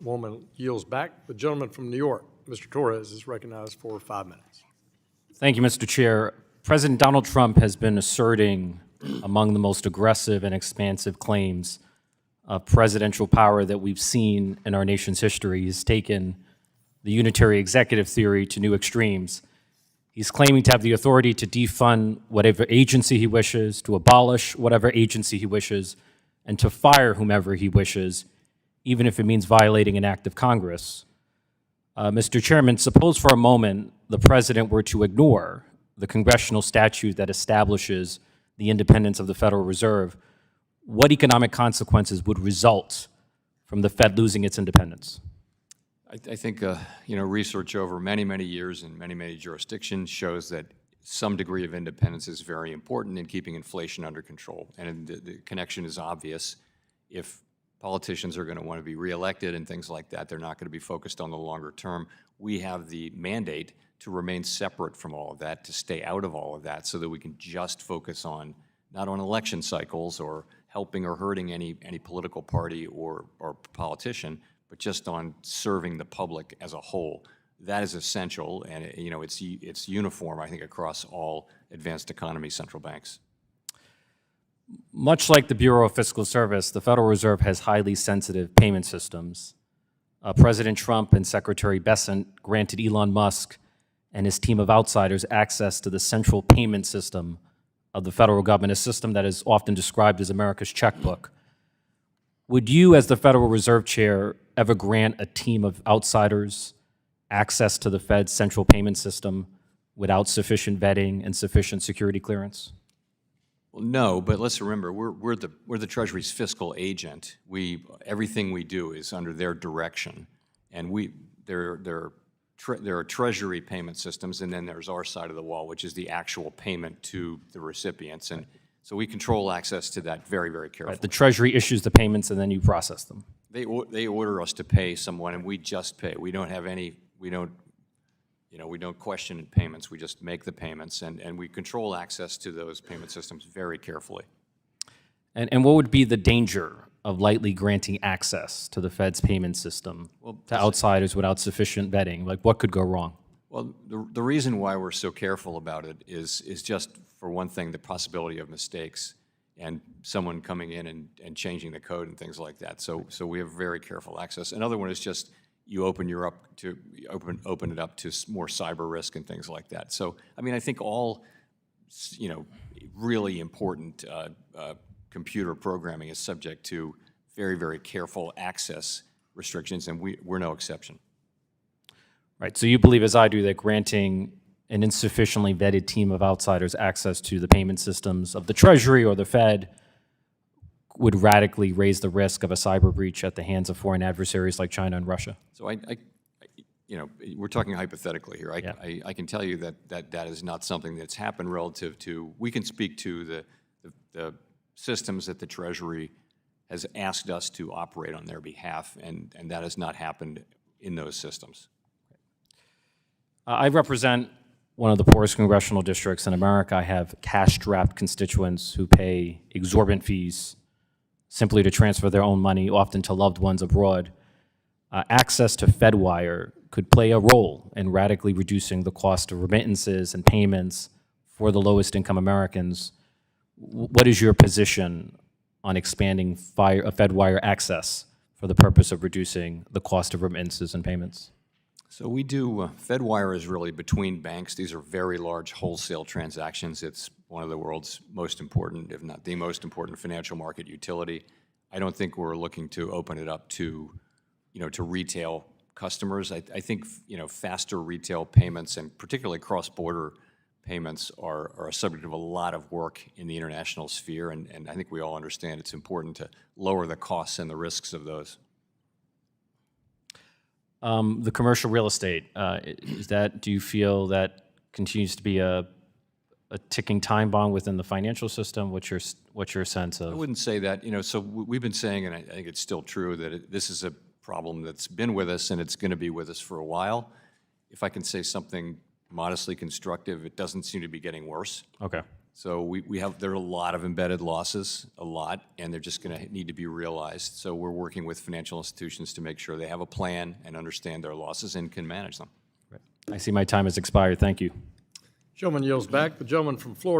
Woman yields back. The gentleman from New York, Mr. Torres, is recognized for 5 minutes. Thank you, Mr. Chair. President Donald Trump has been asserting among the most aggressive and expansive claims of presidential power that we've seen in our nation's history. He's taken the unitary executive theory to new extremes. He's claiming to have the authority to defund whatever agency he wishes, to abolish whatever agency he wishes, and to fire whomever he wishes, even if it means violating an act of Congress. Mr. Chairman, suppose for a moment the president were to ignore the congressional statute that establishes the independence of the Federal Reserve. What economic consequences would result from the Fed losing its independence? I think research over many, many years in many, many jurisdictions shows that some degree of independence is very important in keeping inflation under control. And the connection is obvious. If politicians are going to want to be reelected and things like that, they're not going to be focused on the longer term. We have the mandate to remain separate from all of that, to stay out of all of that, so that we can just focus on, not on election cycles or helping or hurting any political party or politician, but just on serving the public as a whole. That is essential, and it's uniform, I think, across all advanced economy central banks. Much like the Bureau of Fiscal Service, the Federal Reserve has highly sensitive payment systems. President Trump and Secretary Bessent granted Elon Musk and his team of outsiders access to the central payment system of the federal government, a system that is often described as America's checkbook. Would you, as the Federal Reserve Chair, ever grant a team of outsiders access to the Fed's central payment system without sufficient vetting and sufficient security clearance? Well, no, but let's remember, we're the Treasury's fiscal agent. Everything we do is under their direction, and there are Treasury payment systems, and then there's our side of the wall, which is the actual payment to the recipients, and so we control access to that very, very carefully. Right. The Treasury issues the payments, and then you process them. They order us to pay someone, and we just pay. We don't have any. We don't question payments. We just make the payments, and we control access to those payment systems very carefully. And what would be the danger of lightly granting access to the Fed's payment system to outsiders without sufficient vetting? Like, what could go wrong? Well, the reason why we're so careful about it is just, for one thing, the possibility of mistakes and someone coming in and changing the code and things like that. So we have very careful access. Another one is just you open it up to more cyber risk and things like that. So I mean, I think all really important computer programming is subject to very, very careful access restrictions, and we're no exception. Right. So you believe, as I do, that granting an insufficiently vetted team of outsiders access to the payment systems of the Treasury or the Fed would radically raise the risk of a cyber breach at the hands of foreign adversaries like China and Russia? So we're talking hypothetically here. Yeah. I can tell you that is not something that's happened relative to. We can speak to the systems that the Treasury has asked us to operate on their behalf, and that has not happened in those systems. I represent one of the poorest congressional districts in America. I have cash-strapped constituents who pay exorbitant fees simply to transfer their own money, often to loved ones abroad. Access to FedWire could play a role in radically reducing the cost of remittances and payments for the lowest income Americans. What is your position on expanding FedWire access for the purpose of reducing the cost of remittances and payments? So we do, FedWire is really between banks. These are very large wholesale transactions. It's one of the world's most important, if not the most important, financial market utility. I don't think we're looking to open it up to, to retail customers. I think, faster retail payments and particularly cross-border payments are a subject of a lot of work in the international sphere, and I think we all understand it's important to lower the costs and the risks of those. The commercial real estate, do you feel that continues to be a ticking time bomb within the financial system? What's your sense of? I wouldn't say that. So we've been saying, and I think it's still true, that this is a problem that's been with us and it's going to be with us for a while. If I can say something modestly constructive, it doesn't seem to be getting worse. Okay. So there are a lot of embedded losses, and they're just going to need to be realized. So we're working with financial institutions to make sure they have a plan and understand their losses and can manage them. I see my time has expired. Thank you. Gentleman yields back. The gentleman from Florida.